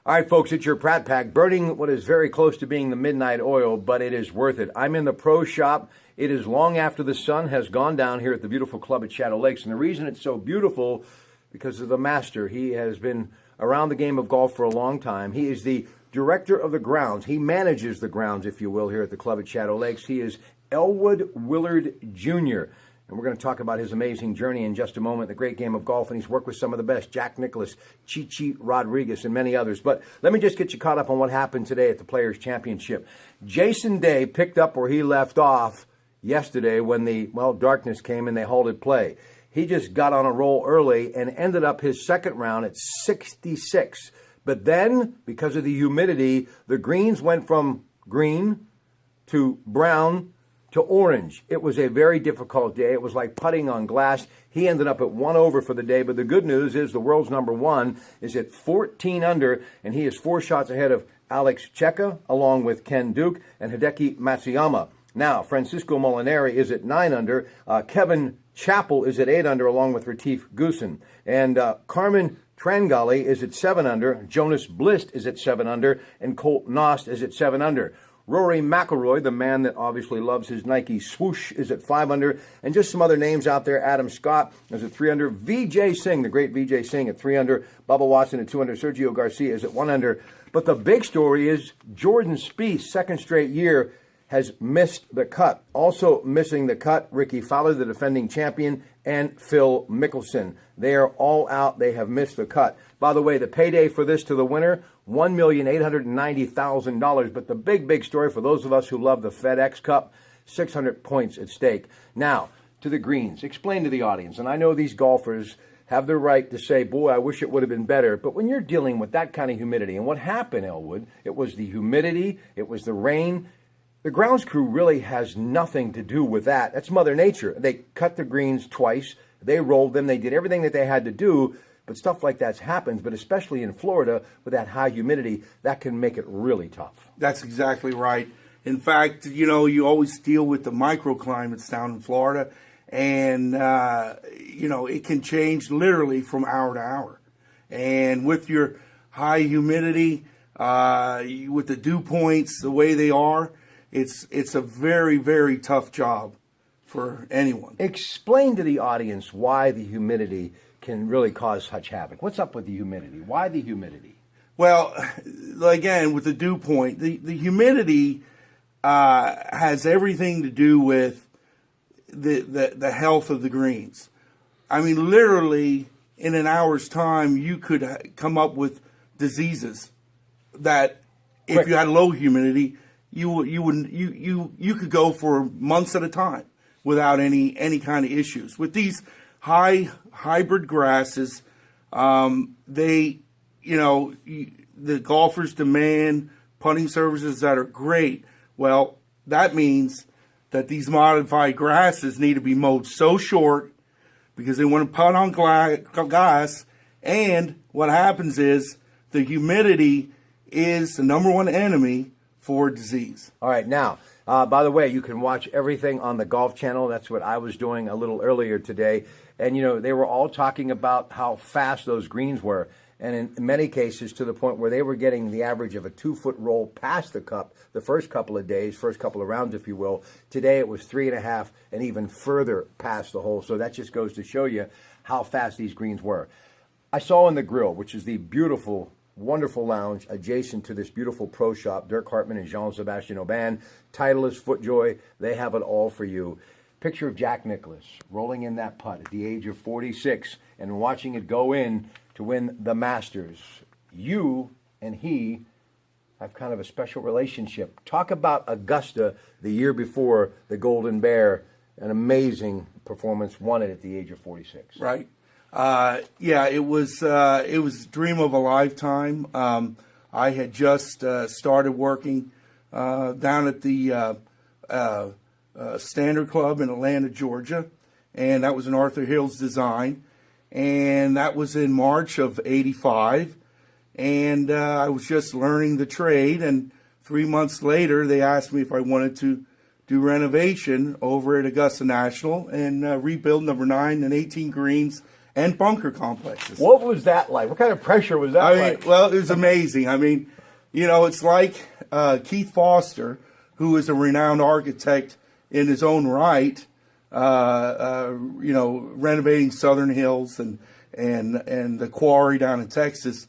All right, folks, it's your Pratte Pack, burning what is very close to being the midnight oil, but it is worth it. I'm in the pro shop. It is long after the sun has gone down here at the beautiful club at Shadow Lakes, and the reason it's so beautiful because of the master. He has been around the game of golf for a long time. He is the director of the grounds. He manages the grounds, if you will, here at the club at Shadow Lakes. He is Elwood Willard Jr., and we're going to talk about his amazing journey in just a moment, the great game of golf, and he's worked with some of the best, Jack Nicklaus, Chichi Rodriguez, and many others. But let me just get you caught up on what happened today at the Players' Championship. Jason Day picked up where he left off yesterday when the, darkness came and they halted play. He just got on a roll early and ended up his second round at 66. But then, because of the humidity, the greens went from green to brown to orange. It was a very difficult day. It was like putting on glass. He ended up at 1 over for the day, but the good news is the world's number one is at 14 under, and he is 4 shots ahead of Alex Checa, along with Ken Duke and Hideki Matsuyama. Now, Francisco Molinari is at 9 under. Kevin Chappell is at 8 under, along with Retief Goosen. And Carmen Trangali is at 7 under. Jonas Blist is at 7 under. And Colt Knost is at 7 under. Rory McIlroy, the man that obviously loves his Nike swoosh, is at 5 under. And just some other names out there. Adam Scott is at 3 under. Vijay Singh, the great Vijay Singh, at 3 under. Bubba Watson at 2 under. Sergio Garcia is at 1 under. But the big story is Jordan Spieth, second straight year, has missed the cut. Also missing the cut, Ricky Fowler, the defending champion, and Phil Mickelson. They are all out. They have missed the cut. By the way, the payday for this to the winner, $1,890,000. But the big story for those of us who love the FedEx Cup, 600 points at stake. Now, to the greens. Explain to the audience. And I know these golfers have the right to say, boy, I wish it would have been better. But when you're dealing with that kind of humidity, and what happened, Elwood, it was the humidity, it was the rain. The grounds crew really has nothing to do with that. That's Mother Nature. They cut the greens twice. They rolled them. They did everything that they had to do. But stuff like that happens. But especially in Florida with that high humidity, that can make it really tough. That's exactly right. In fact, you always deal with the microclimates down in Florida. And, it can change literally from hour to hour. And with your high humidity, with the dew points the way they are, it's a very, very tough job for anyone. Explain to the audience why the humidity can really cause such havoc. What's up with the humidity? Why the humidity? Well, again, with the dew point, the humidity has everything to do with the health of the greens. I mean, literally, in an hour's time, you could come up with diseases that, if you had low humidity, you could go for months at a time without any kind of issues. With these hybrid grasses, the golfers demand putting surfaces that are great. Well, that means that these modified grasses need to be mowed so short because they want to putt on glass. And what happens is the humidity is the number one enemy for disease. All right, now, by the way, you can watch everything on the Golf Channel. That's what I was doing a little earlier today. And, they were all talking about how fast those greens were. And in many cases, to the point where they were getting the average of a 2-foot roll past the cup the first couple of days, first couple of rounds, if you will. Today, it was 3.5 and even further past the hole. So that just goes to show you how fast these greens were. I saw in the grill, which is the beautiful, wonderful lounge adjacent to this beautiful pro shop, Dirk Hartman and Jean-Sebastian Aubin, Titleist, FootJoy, they have it all for you. Picture of Jack Nicklaus rolling in that putt at the age of 46 and watching it go in to win the Masters. You and he have kind of a special relationship. Talk about Augusta the year before the Golden Bear, an amazing performance, won it at the age of 46. Right. It was a dream of a lifetime. I had just started working down at the Standard Club in Atlanta, Georgia, and that was an Arthur Hills design, and that was in March of '85, and I was just learning the trade, and 3 months later they asked me if I wanted to do renovation over at Augusta National and rebuild number 9 and 18 greens and bunker complexes. What was that like? What kind of pressure was that like? Well, it was amazing. I mean, it's like Keith Foster, who is a renowned architect in his own right, renovating Southern Hills and the quarry down in Texas.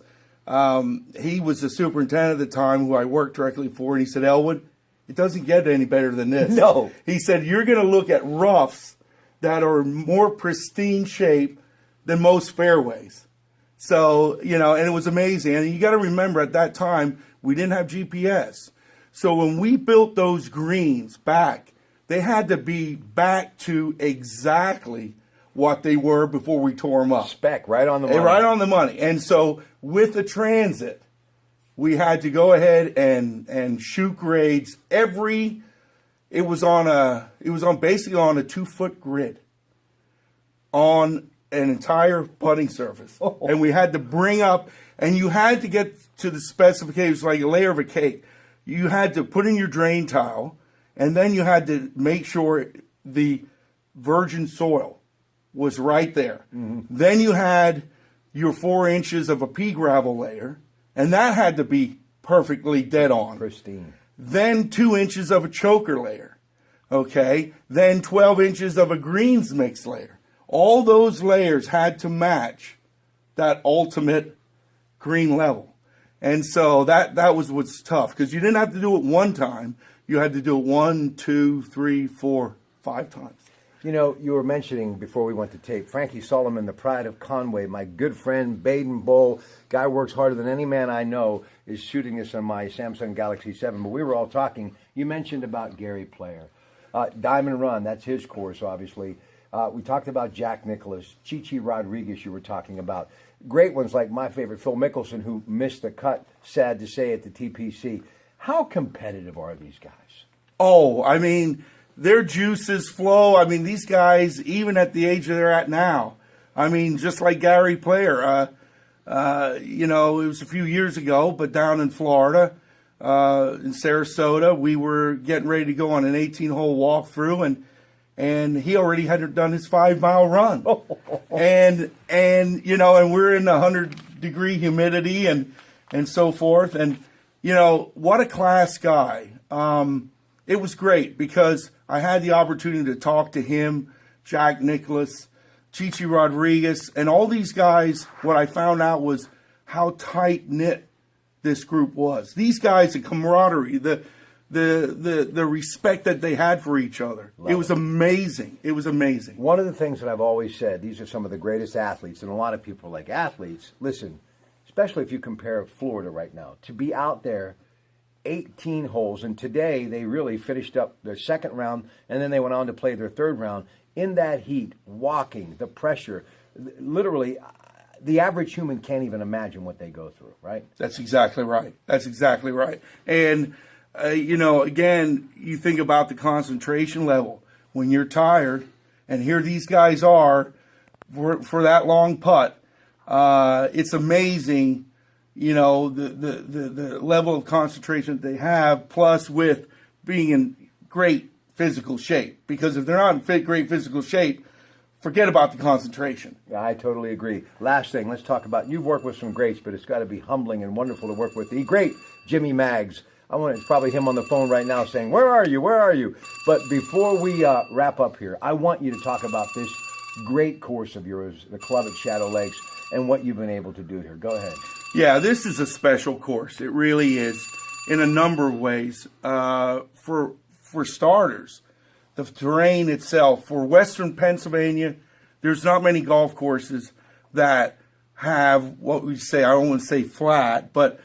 He was the superintendent at the time who I worked directly for, and he said, Elwood, it doesn't get any better than this. No. He said, you're going to look at roughs that are more pristine shape than most fairways. So, and it was amazing. And you got to remember, at that time, we didn't have GPS. So when we built those greens back, they had to be back to exactly what they were before we tore them up. Spec, right on the money. Right on the money. And so with the transit, we had to go ahead and shoot grades it was basically on a 2-foot grid on an entire putting surface. Oh. And we had to bring up, and you had to get to the specifications like a layer of a cake. You had to put in your drain tile, and then you had to make sure the virgin soil was right there. Mm-hmm. Then you had your 4 inches of a pea gravel layer, and that had to be perfectly dead on. Pristine. Then 2 inches of a choker layer. Okay. Then 12 inches of a greens mix layer. All those layers had to match that ultimate green level. And so that was what's tough, because you didn't have to do it one time. You had to do it 1, 2, 3, 4, 5 times. You were mentioning before we went to tape, Frankie Solomon, the pride of Conway, my good friend, Baden Bull, guy works harder than any man I know, is shooting this on my Samsung Galaxy 7. But we were all talking. You mentioned about Gary Player. Diamond Run, that's his course, obviously. We talked about Jack Nicklaus, Chichi Rodriguez you were talking about. Great ones like my favorite, Phil Mickelson, who missed the cut, sad to say, at the TPC. How competitive are these guys? Oh, I mean, their juices flow. I mean, these guys, even at the age they're at now, I mean, just like Gary Player, it was a few years ago, but down in Florida, in Sarasota, we were getting ready to go on an 18-hole walkthrough, and he already had done his 5-mile run. and we're in 100-degree humidity and so forth. And, what a class guy. It was great because I had the opportunity to talk to him, Jack Nicklaus, Chichi Rodriguez, and all these guys. What I found out was how tight-knit this group was. These guys, the camaraderie, the respect that they had for each other. It was amazing. It was amazing. One of the things that I've always said, these are some of the greatest athletes, and a lot of people are like, athletes, listen, especially if you compare Florida right now, to be out there 18 holes, and today they really finished up their second round, and then they went on to play their third round. In that heat, walking, the pressure, literally, the average human can't even imagine what they go through, right? That's exactly right. That's exactly right. And again, you think about the concentration level. When you're tired, and here these guys are for that long putt, it's amazing, the level of concentration that they have, plus with being in great physical shape. Because if they're not in great physical shape, forget about the concentration. Yeah, I totally agree. Last thing, let's talk about, you've worked with some greats, but it's got to be humbling and wonderful to work with the great Jimmy Maggs. It's probably him on the phone right now saying, where are you? Where are you? But before we wrap up here, I want you to talk about this great course of yours, the club at Shadow Lakes, and what you've been able to do here. Go ahead. Yeah, this is a special course. It really is, in a number of ways. For starters, the terrain itself. For Western Pennsylvania, there's not many golf courses that have what we say, I don't want to say flat, but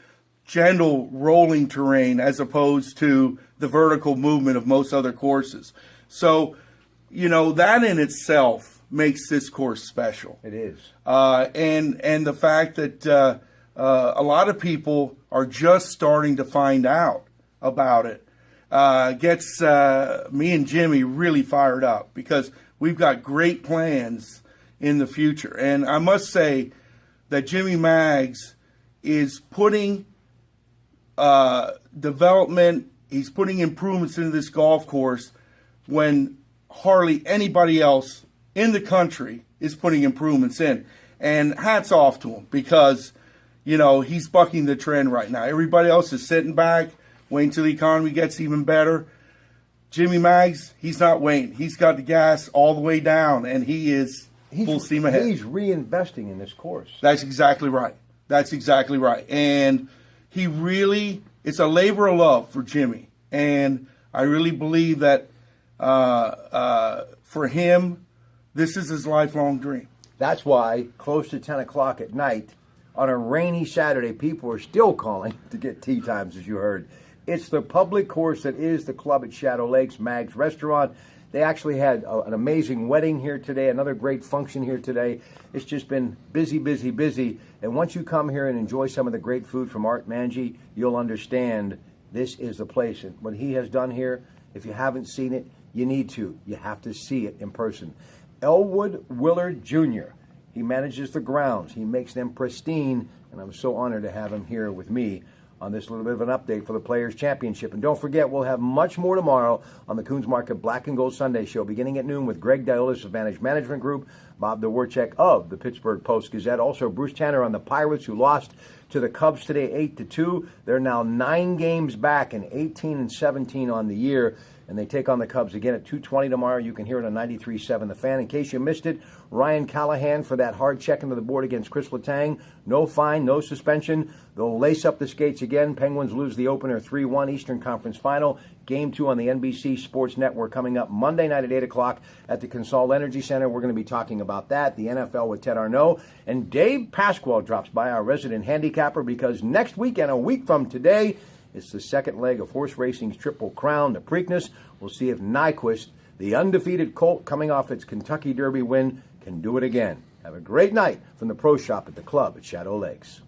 gentle rolling terrain as opposed to the vertical movement of most other courses. So, that in itself makes this course special. It is. And the fact that a lot of people are just starting to find out about it gets me and Jimmy really fired up, because we've got great plans in the future. And I must say that Jimmy Maggs is putting development, he's putting improvements into this golf course when hardly anybody else in the country is putting improvements in. And hats off to him because, he's bucking the trend right now. Everybody else is sitting back, waiting till the economy gets even better. Jimmy Maggs, he's not waiting. He's got the gas all the way down, and he's full steam ahead. He's reinvesting in this course. That's exactly right. And it's a labor of love for Jimmy. And I really believe that for him, this is his lifelong dream. That's why close to 10 o'clock at night on a rainy Saturday, people are still calling to get tee times, as you heard. It's the public course that is the club at Shadow Lakes, Mag's Restaurant. They actually had an amazing wedding here today, another great function here today. It's just been busy, busy, busy. And once you come here and enjoy some of the great food from Art Manji, you'll understand this is the place. And what he has done here, if you haven't seen it, you need to. You have to see it in person. Elwood Willard Jr., he manages the grounds. He makes them pristine, and I'm so honored to have him here with me on this little bit of an update for the Players' Championship. And don't forget, we'll have much more tomorrow on the Coons Market Black and Gold Sunday Show, beginning at noon with Greg Diolis of Vantage Management Group, Bob Dworchak of the Pittsburgh Post-Gazette, also Bruce Tanner on the Pirates, who lost to the Cubs today 8-2. They're now 9 games back and 18-17 on the year. And they take on the Cubs again at 2:20 tomorrow. You can hear it on 93.7 The Fan. In case you missed it, Ryan Callahan for that hard check into the board against Chris Letang. No fine, no suspension. They'll lace up the skates again. Penguins lose the opener 3-1 Eastern Conference Final. Game 2 on the NBC Sports Network coming up Monday night at 8 o'clock at the Consol Energy Center. We're going to be talking about that, the NFL with Ted Arnaud. And Dave Pasquale drops by, our resident handicapper, because next weekend, a week from today, it's the second leg of horse racing's Triple Crown, the Preakness. We'll see if Nyquist, the undefeated colt coming off its Kentucky Derby win, can do it again. Have a great night from the Pro Shop at the club at Shadow Lakes.